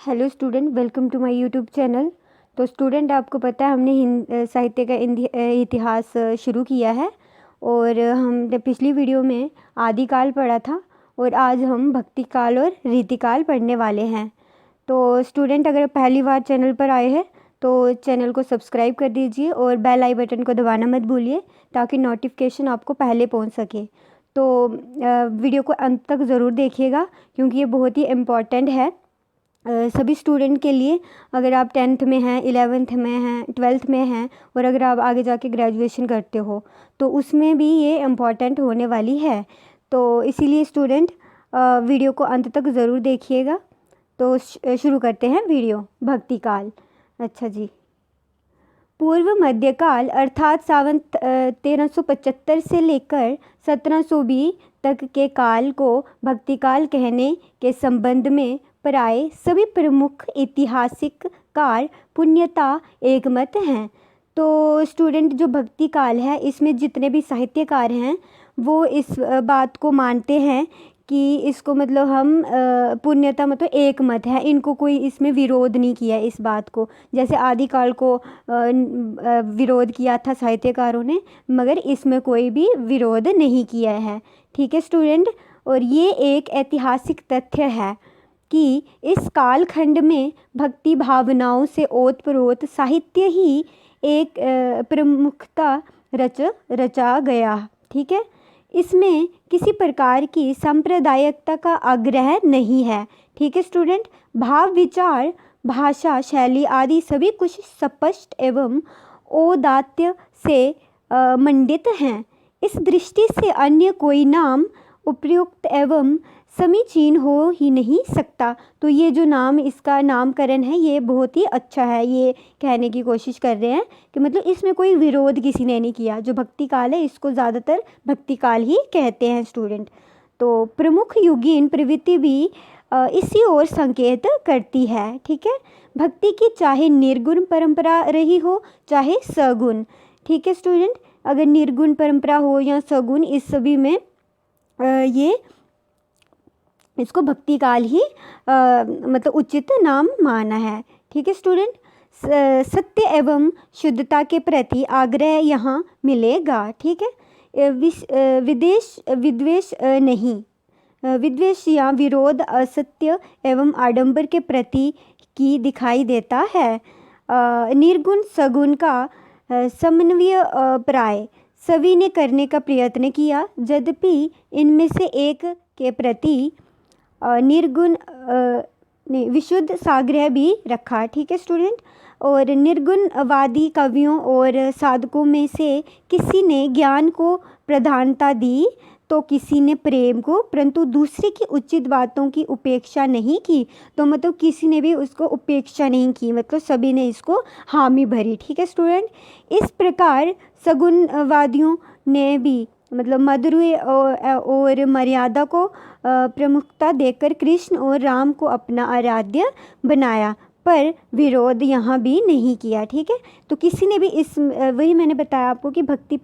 Hello student, welcome to my YouTube channel. तो student, आपको पता है हमने साहित्य का इतिहास शुरू किया है और हमने पिछली वीडियो में आदिकाल पढ़ा था और आज हम भक्तिकाल और रीतिकाल पढ़ने वाले हैं। तो स्टूडेंट, अगर पहली बार चैनल पर आए हैं तो चैनल को सब्सक्राइब कर दीजिए और बेल आई बटन को दबाना मत भूलिए ताकि नोटिफिकेशन आपको पहले पहुंच सके। तो वीडियो को अंत तक ज़रूर देखिएगा क्योंकि ये बहुत ही इम्पॉर्टेंट है सभी स्टूडेंट के लिए। अगर आप 10th में हैं, 11th में हैं, 12th में हैं और अगर आप आगे जाके ग्रेजुएशन करते हो तो उसमें भी ये इम्पॉर्टेंट होने वाली है। तो इसीलिए स्टूडेंट वीडियो को अंत तक ज़रूर देखिएगा। तो शुरू करते हैं वीडियो। भक्तिकाल। अच्छा जी, पूर्व मध्यकाल अर्थात सावन 1375 से लेकर 1720 तक के काल को भक्तिकाल कहने के संबंध में प्राय सभी प्रमुख ऐतिहासिककार पुण्यता एकमत हैं। तो स्टूडेंट, जो भक्ति काल है इसमें जितने भी साहित्यकार हैं वो इस बात को मानते हैं कि इसको मतलब हम पुण्यता मतलब एक मत है, इनको कोई इसमें विरोध नहीं किया इस बात को। जैसे आदिकाल को विरोध किया था साहित्यकारों ने, मगर इसमें कोई भी विरोध नहीं किया है। ठीक है स्टूडेंट, और ये एक ऐतिहासिक तथ्य है कि इस कालखंड में भक्ति भावनाओं से ओतप्रोत साहित्य ही एक प्रमुखता रचा गया। ठीक है, इसमें किसी प्रकार की सांप्रदायिकता का आग्रह नहीं है। ठीक है स्टूडेंट, भाव विचार भाषा शैली आदि सभी कुछ स्पष्ट एवं औदात्य से मंडित हैं। इस दृष्टि से अन्य कोई नाम उपयुक्त एवं समीचीन हो ही नहीं सकता। तो ये जो नाम, इसका नामकरण है ये बहुत ही अच्छा है। ये कहने की कोशिश कर रहे हैं कि मतलब इसमें कोई विरोध किसी ने नहीं किया। जो भक्ति काल है इसको ज़्यादातर भक्ति काल ही कहते हैं स्टूडेंट। तो प्रमुख युगीन प्रवृत्ति भी इसी ओर संकेत करती है। ठीक है, भक्ति की चाहे निर्गुण परंपरा रही हो चाहे सगुण। ठीक है स्टूडेंट, अगर निर्गुण परंपरा हो या सगुण, इस सभी में ये इसको भक्ति काल ही मतलब उचित नाम माना है। ठीक है स्टूडेंट, सत्य एवं शुद्धता के प्रति आग्रह यहाँ मिलेगा। ठीक है, विद्वेष नहीं, विद्वेष या विरोध असत्य एवं आडंबर के प्रति की दिखाई देता है। निर्गुण सगुण का समन्वय प्राय सभी ने करने का प्रयत्न किया, यद्यपि इनमें से एक के प्रति निर्गुण ने विशुद्ध साग्रह भी रखा। ठीक है स्टूडेंट, और निर्गुणवादी कवियों और साधकों में से किसी ने ज्ञान को प्रधानता दी तो किसी ने प्रेम को, परंतु दूसरे की उचित बातों की उपेक्षा नहीं की। तो मतलब किसी ने भी उसको उपेक्षा नहीं की, मतलब सभी ने इसको हामी भरी। ठीक है स्टूडेंट, इस प्रकार सगुणवादियों ने भी मतलब मधुर और मर्यादा को प्रमुखता देकर कृष्ण और राम को अपना आराध्य बनाया, पर विरोध यहाँ भी नहीं किया। ठीक है, तो किसी ने भी इस वही मैंने बताया आपको कि भक्ति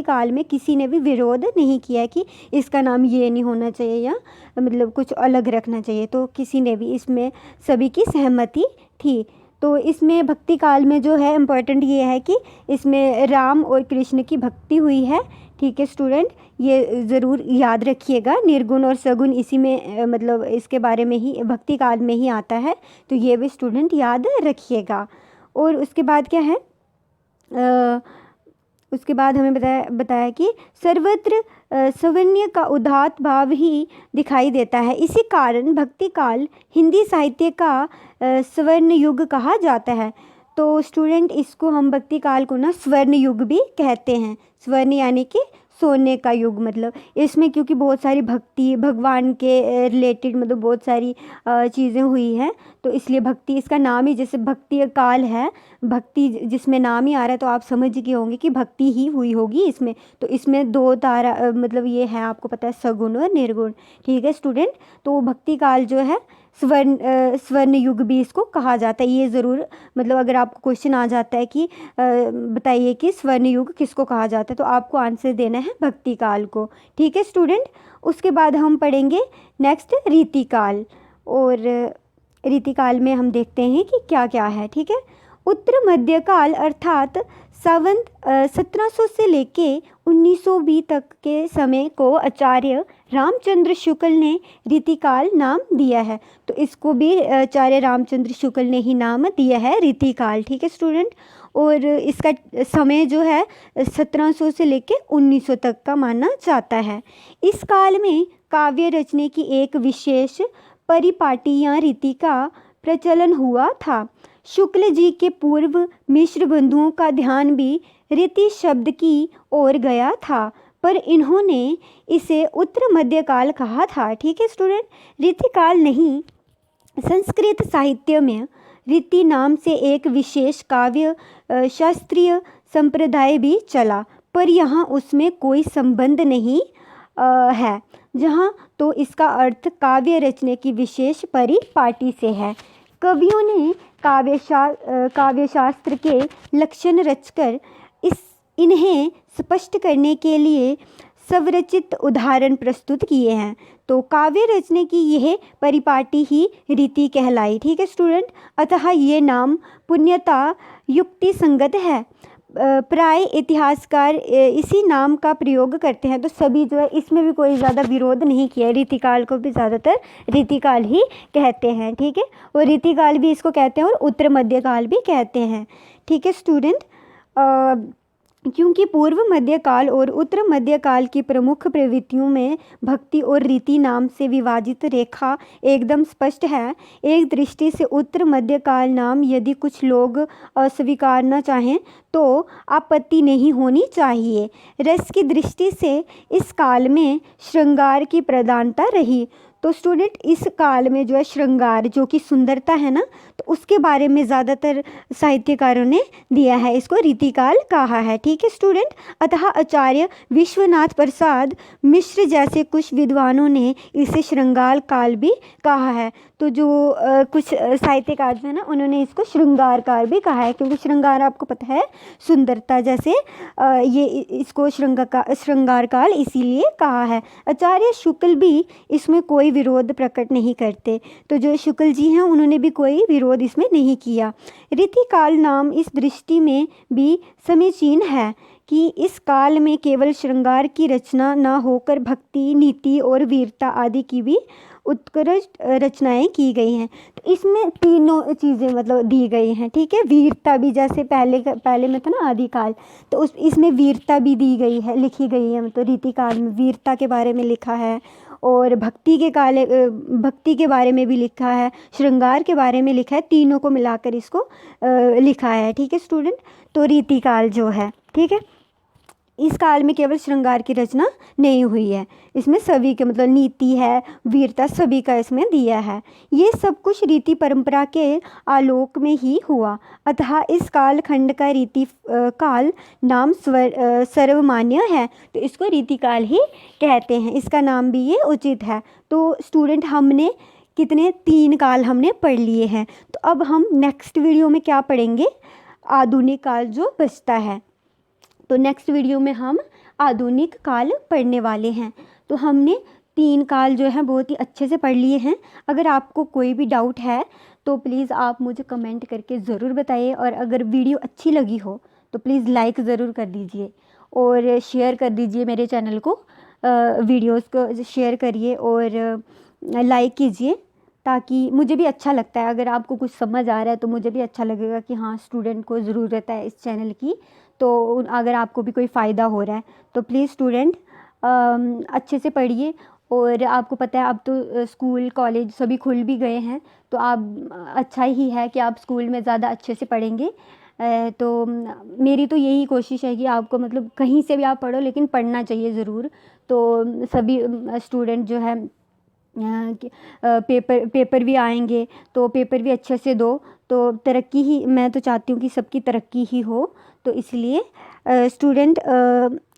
काल में किसी ने भी विरोध नहीं किया कि इसका नाम ये नहीं होना चाहिए या मतलब कुछ अलग रखना चाहिए। तो किसी ने भी, इसमें सभी की सहमति थी। तो इसमें भक्ति काल में जो है इम्पोर्टेंट ये है कि इसमें राम और कृष्ण की भक्ति हुई है। ठीक है स्टूडेंट, ये ज़रूर याद रखिएगा। निर्गुण और सगुण इसी में मतलब इसके बारे में ही भक्ति काल में ही आता है, तो ये भी स्टूडेंट याद रखिएगा। और उसके बाद क्या है, उसके बाद हमें बताया कि सर्वत्र सवर्ण का उदात्त भाव ही दिखाई देता है। इसी कारण भक्ति काल हिंदी साहित्य का स्वर्ण युग कहा जाता है। तो स्टूडेंट, इसको हम भक्ति काल को ना स्वर्ण युग भी कहते हैं। स्वर्ण यानी कि सोने का युग, मतलब इसमें क्योंकि बहुत सारी भक्ति भगवान के रिलेटेड मतलब बहुत सारी चीज़ें हुई हैं, तो इसलिए भक्ति, इसका नाम ही जैसे भक्ति काल है, भक्ति जिसमें नाम ही आ रहा है तो आप समझ गए होंगे कि भक्ति ही हुई होगी इसमें। तो इसमें दो तारा मतलब ये है, आपको पता है, सगुण और निर्गुण। ठीक है स्टूडेंट, तो भक्ति काल जो है स्वर्ण युग भी इसको कहा जाता है। ये ज़रूर मतलब अगर आपको क्वेश्चन आ जाता है कि बताइए कि स्वर्ण युग किसको कहा जाता है, तो आपको आंसर देना है भक्ति काल को। ठीक है स्टूडेंट, उसके बाद हम पढ़ेंगे नेक्स्ट रीतिकाल। और रीतिकाल में हम देखते हैं कि क्या क्या है। ठीक है, उत्तर मध्यकाल अर्थात संवत 1700 से लेके 1920 तक के समय को आचार्य रामचंद्र शुक्ल ने रीतिकाल नाम दिया है। तो इसको भी आचार्य रामचंद्र शुक्ल ने ही नाम दिया है रीतिकाल। ठीक है स्टूडेंट, और इसका समय जो है 1700 से लेके 1900 तक का माना जाता है। इस काल में काव्य रचने की एक विशेष परिपाटी या रीति का प्रचलन हुआ था। शुक्ल जी के पूर्व मिश्र बंधुओं का ध्यान भी रीति शब्द की ओर गया था, पर इन्होंने इसे उत्तर मध्यकाल कहा था। ठीक है स्टूडेंट, रीतिकाल नहीं, संस्कृत साहित्य में रीति नाम से एक विशेष काव्य शास्त्रीय संप्रदाय भी चला, पर यहाँ उसमें कोई संबंध नहीं है। जहाँ तो इसका अर्थ काव्य रचने की विशेष परिपाटी से है। कवियों ने काव्यशास्त्र के लक्षण रचकर इन्हें स्पष्ट करने के लिए स्वरचित उदाहरण प्रस्तुत किए हैं। तो काव्य रचने की यह परिपाटी ही रीति कहलाई। ठीक है स्टूडेंट, अतः ये नाम पुण्यता युक्ति संगत है। प्राय इतिहासकार इसी नाम का प्रयोग करते हैं। तो सभी जो है इसमें भी कोई ज़्यादा विरोध नहीं किया, रीतिकाल को भी ज़्यादातर रीतिकाल ही कहते हैं। ठीक है, और रीतिकाल भी इसको कहते हैं और उत्तर मध्यकाल भी कहते हैं। ठीक है स्टूडेंट, क्योंकि पूर्व मध्यकाल और उत्तर मध्यकाल की प्रमुख प्रवृत्तियों में भक्ति और रीति नाम से विभाजित रेखा एकदम स्पष्ट है। एक दृष्टि से उत्तर मध्यकाल नाम यदि कुछ लोग अस्वीकारना चाहें तो आपत्ति नहीं होनी चाहिए। रस की दृष्टि से इस काल में श्रृंगार की प्रधानता रही। तो स्टूडेंट, इस काल में जो है श्रृंगार, जो कि सुंदरता है ना, तो उसके बारे में ज़्यादातर साहित्यकारों ने दिया है, इसको रीतिकाल कहा है। ठीक है स्टूडेंट, अतः आचार्य विश्वनाथ प्रसाद मिश्र जैसे कुछ विद्वानों ने इसे श्रृंगार काल भी कहा है। तो जो कुछ साहित्यकार जो है ना, उन्होंने इसको श्रृंगार काल भी कहा है, क्योंकि श्रृंगार आपको पता है सुंदरता, जैसे ये इसको श्रृंगार काल इसीलिए कहा है। आचार्य शुक्ल भी इसमें कोई विरोध प्रकट नहीं करते। तो जो शुक्ल जी हैं उन्होंने भी कोई विरोध इसमें नहीं किया। रीतिकाल नाम इस दृष्टि में भी समीचीन है कि इस काल में केवल श्रृंगार की रचना न होकर भक्ति, नीति और वीरता आदि की भी उत्कृष्ट रचनाएं की गई हैं। तो इसमें तीनों चीज़ें मतलब दी गई हैं। ठीक है, वीरता भी, जैसे पहले में था ना आदिकाल, तो इसमें वीरता भी दी गई है, लिखी गई है। मतलब रीतिकाल में वीरता के बारे में लिखा है, और भक्ति के बारे में भी लिखा है, श्रृंगार के बारे में लिखा है, तीनों को मिलाकर इसको लिखा है। ठीक है स्टूडेंट, तो रीतिकाल जो है, ठीक है, इस काल में केवल श्रृंगार की रचना नहीं हुई है, इसमें सभी के मतलब नीति है, वीरता, सभी का इसमें दिया है। ये सब कुछ रीति परंपरा के आलोक में ही हुआ। अतः इस काल खंड का रीति काल नाम सर्वमान्य है, तो इसको रीतिकाल ही कहते हैं, इसका नाम भी ये उचित है। तो स्टूडेंट, हमने कितने 3 काल हमने पढ़ लिए हैं। तो अब हम नेक्स्ट वीडियो में क्या पढ़ेंगे, आधुनिक काल जो बचता है। तो नेक्स्ट वीडियो में हम आधुनिक काल पढ़ने वाले हैं। तो हमने 3 काल जो है बहुत ही अच्छे से पढ़ लिए हैं। अगर आपको कोई भी डाउट है तो प्लीज़ आप मुझे कमेंट करके ज़रूर बताइए, और अगर वीडियो अच्छी लगी हो तो प्लीज़ लाइक ज़रूर कर दीजिए और शेयर कर दीजिए मेरे चैनल को, वीडियोस को शेयर करिए और लाइक कीजिए, ताकि मुझे भी अच्छा लगता है। अगर आपको कुछ समझ आ रहा है तो मुझे भी अच्छा लगेगा कि हाँ, स्टूडेंट को ज़रूरत है इस चैनल की। तो अगर आपको भी कोई फ़ायदा हो रहा है तो प्लीज़ स्टूडेंट अच्छे से पढ़िए। और आपको पता है अब तो स्कूल कॉलेज सभी खुल भी गए हैं, तो आप अच्छा ही है कि आप स्कूल में ज़्यादा अच्छे से पढ़ेंगे। तो मेरी तो यही कोशिश है कि आपको मतलब कहीं से भी आप पढ़ो, लेकिन पढ़ना चाहिए ज़रूर। तो सभी स्टूडेंट जो है पेपर भी आएंगे, तो पेपर भी अच्छे से दो, तो तरक्की ही, मैं तो चाहती हूँ कि सबकी तरक्की ही हो। तो इसलिए स्टूडेंट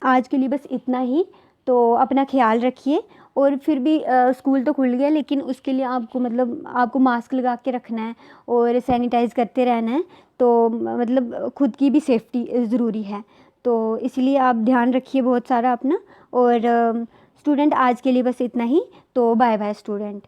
आज के लिए बस इतना ही। तो अपना ख्याल रखिए। और फिर भी स्कूल तो खुल गया, लेकिन उसके लिए आपको मास्क लगा के रखना है और सैनिटाइज़ करते रहना है। तो मतलब खुद की भी सेफ्टी ज़रूरी है, तो इसलिए आप ध्यान रखिए बहुत सारा अपना। और स्टूडेंट आज के लिए बस इतना ही। तो बाय बाय स्टूडेंट।